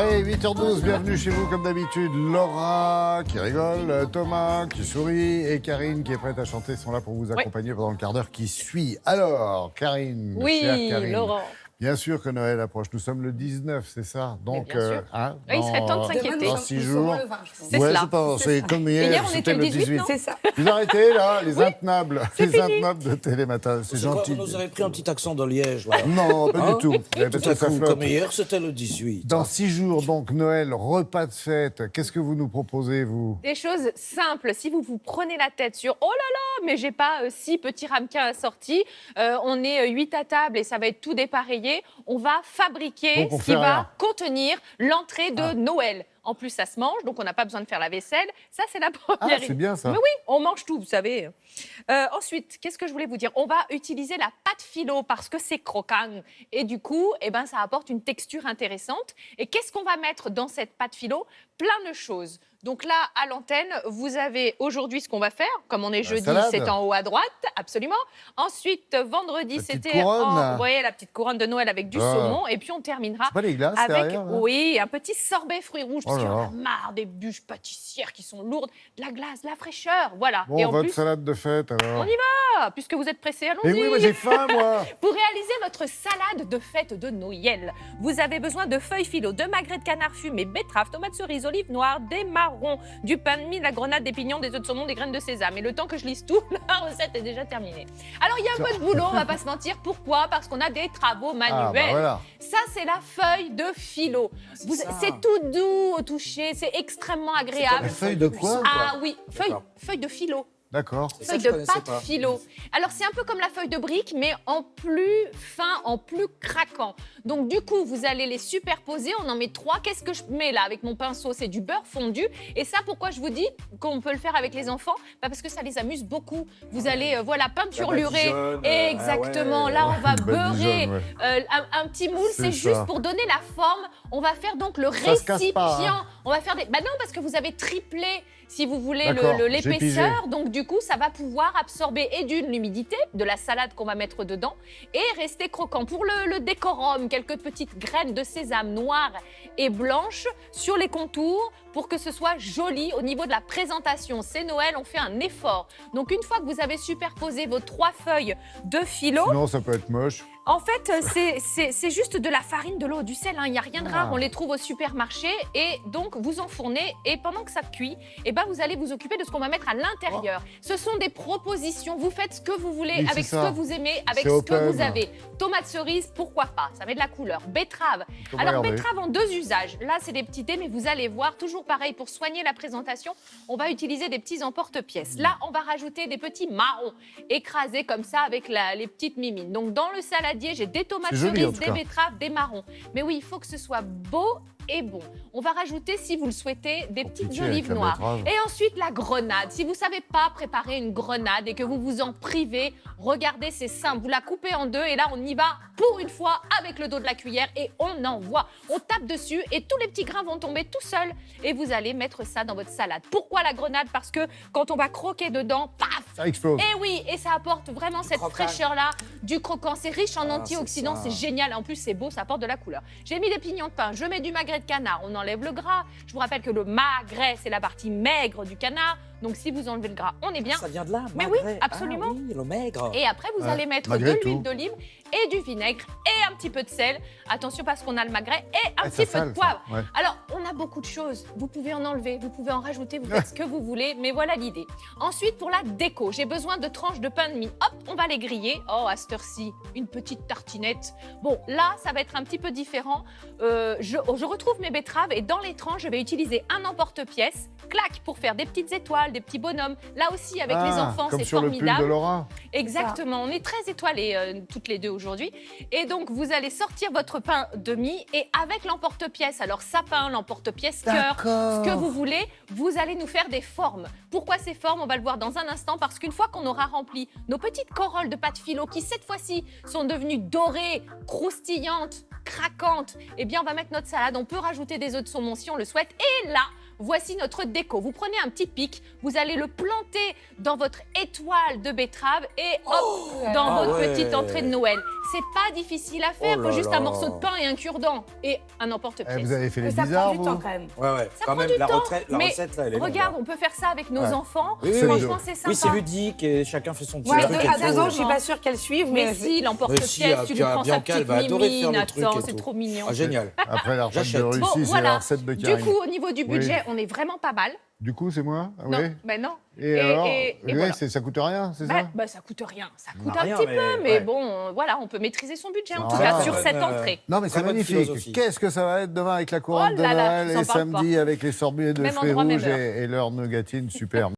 Allez, 8h12, bienvenue chez vous comme d'habitude. Laura qui rigole, Thomas qui sourit et Karine qui est prête à chanter sont là pour vous accompagner pendant le quart d'heure qui suit. Alors, Karine, chère Karine, Laurent. Bien sûr que Noël approche. Nous sommes le 19, c'est ça. Donc, il serait temps de s'inquiéter. Dans 6 jours. C'est cela. C'est comme Et hier, on c'était était le 18, non ? C'est ça. Vous arrêtez là, les intenables. Les intenables de Télématin. C'est gentil. Vous avez pris un petit accent de Liège, là. Non, pas du tout. Tout à coup, comme hier, c'était le 18. Dans 6 jours, donc, Noël, repas de fête. Qu'est-ce que vous nous proposez, vous ? Des choses simples. Si vous vous prenez la tête sur « Oh là là, mais j'ai pas 6 petits ramequins assortis, on est 8 à table et ça va être tout dépareillé », on va fabriquer Donc, on ce qui fait va rien. contenir l'entrée de Noël. En plus, ça se mange, donc on n'a pas besoin de faire la vaisselle. Ça, c'est la première Ah, c'est idée. bien ça. Mais oui, on mange tout, vous savez. Ensuite, qu'est-ce que je voulais vous dire ? On va utiliser la pâte philo parce que c'est croquant. Et du coup, ça apporte une texture intéressante. Et qu'est-ce qu'on va mettre dans cette pâte philo ? Plein de choses. Donc là, à l'antenne, vous avez aujourd'hui ce qu'on va faire. Comme on est jeudi, salade. c'est en haut à droite, absolument. Ensuite, vendredi, La petite c'était couronne. vous voyez, la petite couronne de Noël avec du saumon. Et puis, on terminera C'est pas les glaces avec, derrière, là oui, un petit sorbet fruits rouges. Oh Parce là qu'on là. a marre des bûches pâtissières qui sont lourdes, de la glace, de la fraîcheur, voilà. Bon, Et en votre plus, salade de fête, alors. on y va, puisque vous êtes pressés, allons-y. Mais oui, moi j'ai faim, moi. Pour réaliser votre salade de fête de Noël, vous avez besoin de feuilles philo, de magrets de canard fumé, betteraves, tomates cerises, olives noires, des marrons, du pain de mie, de la grenade, des pignons, des œufs de saumon, des graines de sésame. Et le temps que je lise tout, la recette est déjà terminée. Alors il y a un peu de boulot, on va pas se mentir. Pourquoi ? Parce qu'on a des travaux manuels. Ah, bah voilà. Ça, c'est la feuille de philo. C'est tout doux au toucher, c'est extrêmement agréable. Une feuille de quoi ? Ah oui, D'accord. feuille de philo. D'accord. Ça, Feuille je de connaissais pâte pas. philo. Alors, c'est un peu comme la feuille de brique, mais en plus fin, en plus craquant. Donc, du coup, vous allez les superposer. On en met 3. Qu'est-ce que je mets là avec mon pinceau ? C'est du beurre fondu. Et ça, pourquoi je vous dis qu'on peut le faire avec les enfants ? Parce que ça les amuse beaucoup. Vous allez, peinture lurée. badigeonne, Exactement. Là, on va beurrer. Badigeonne, Un petit moule, C'est c'est ça. juste pour donner la forme. On va faire donc le Ça se casse récipient. pas, hein. On va faire des... Bah non, parce que vous avez triplé, si vous voulez, D'accord, j'ai l'épaisseur. Donc, du coup, ça va pouvoir absorber et l'humidité de la salade qu'on va mettre dedans et rester croquant. Pour le décorum, quelques petites graines de sésame noires et blanches sur les contours pour que ce soit joli au niveau de la présentation. C'est Noël, on fait un effort. Donc, une fois que vous avez superposé vos 3 feuilles de philo, Sinon, ça peut être moche. en fait, c'est juste de la farine, de l'eau, du sel. Il n'y a rien de rare. Ah. On les trouve au supermarché. Et donc, vous enfournez. Et pendant que ça cuit, vous allez vous occuper de ce qu'on va mettre à l'intérieur. Ce sont des propositions. Vous faites ce que vous voulez, Oui, avec c'est ce ça. que vous aimez, avec C'est ce que open. vous avez. Tomates cerises, pourquoi pas ? Ça met de la couleur. Betterave. On peut Alors, regarder. betterave en 2 usages. Là, c'est des petits dés, mais vous allez voir, toujours pareil, pour soigner la présentation, on va utiliser des petits emporte-pièces. Là, on va rajouter des petits marrons écrasés comme ça avec les petites mimines. Donc, dans le saladier, j'ai des tomates C'est joli, en cerises, tout des cas. betteraves, des marrons. Mais oui, il faut que ce soit beau et bon. On va rajouter, si vous le souhaitez, des petites pitié, avec olives la noires. betterave. Et ensuite, la grenade. Si vous ne savez pas préparer une grenade et que vous vous en privez, regardez, c'est simple. Vous la coupez en 2 et là, on y va pour une fois avec le dos de la cuillère et on envoie. On tape dessus et tous les petits grains vont tomber tout seuls et vous allez mettre ça dans votre salade. Pourquoi la grenade ? Parce que quand on va croquer dedans, paf, Ça explose. et oui, et ça apporte vraiment cette Croquant. fraîcheur-là, du croquant. C'est riche en antioxydants, c'est ça. c'est génial. En plus, c'est beau, ça apporte de la couleur. J'ai mis des pignons de pain, je mets du magret de canard, on enlève le gras. Je vous rappelle que le magret, c'est la partie maigre du canard. Donc, si vous enlevez le gras, on est bien. Ça vient de là, Mais oui, magret. absolument. Ah oui, le maigre. Et après, vous Ouais, allez mettre malgré de tout. l'huile d'olive et du vinaigre et un petit peu de sel. Attention parce qu'on a le magret et un Ah, petit ça peu de sale, ça. poivre. Ouais. Alors, on a beaucoup de choses. Vous pouvez en enlever, vous pouvez en rajouter, vous faites ce que vous voulez, mais voilà l'idée. Ensuite, pour la déco, j'ai besoin de tranches de pain de mie. Hop, on va les griller. Oh, à cette heure-ci, une petite tartinette. Bon, là, ça va être un petit peu différent. Je retrouve mes betteraves et dans les tranches, je vais utiliser un emporte-pièce, clac, pour faire des petites étoiles, des petits bonhommes. Là aussi, avec les enfants, comme c'est sur le pull formidable. de Laura. Exactement, on est très étoilées toutes les deux aujourd'hui. Et donc, vous allez sortir votre pain de mie et avec l'emporte-pièce, alors sapin, l'emporte-pièce, cœur, ce que vous voulez, vous allez nous faire des formes. Pourquoi ces formes ? On va le voir dans un instant parce qu'une fois qu'on aura rempli nos petites corolles de pâte philo qui, cette fois-ci, sont devenues dorées, croustillantes, craquantes, eh bien, on va mettre notre salade. On peut rajouter des œufs de saumon si on le souhaite. Et là, voici notre déco. Vous prenez un petit pic, vous allez le planter dans votre étoile de betterave et hop, dans votre petite entrée de Noël. C'est pas difficile à faire, faut juste un morceau de pain et un cure-dent et un emporte-pièce. Vous avez fait les Ça bizarres, prend du vous temps quand même. Ouais, Ça quand prend même, du la temps, recette, là, elle est longue, regarde, là. on peut faire ça avec nos enfants. Oui, oui, Franchement, c'est sympa. Oui, c'est ludique et chacun fait son petit Ouais, truc. et à tout. 2 ans, je suis pas sûre qu'elle suive, Mais mais si, Mais l'emporte-pièce, si, tu lui puis prends sa Bianca, elle petite va adorer faire mimine, le truc attends, et c'est tout. trop mignon. Ah, génial. Après la recette de J'achète. Russie, Bon, c'est la voilà. recette de Du Karine. coup, au niveau du budget, on est vraiment pas mal. Du coup, c'est moi? Ah, Non, oui. ben non. Et alors et oui, voilà. ça coûte rien, c'est ça? Bah, ça coûte rien. Ça coûte Rien, un petit mais peu, mais ouais. bon, voilà, on peut maîtriser son budget, en tout Voilà. cas, sur cette Bonne, entrée. Non, mais c'est Très bonne magnifique. philosophie. Qu'est-ce que ça va être demain avec la couronne Oh de là là, Noël j'en et parle samedi avec les sorbets de Même fruits endroit, même rouges heure. et leur nougatine, super.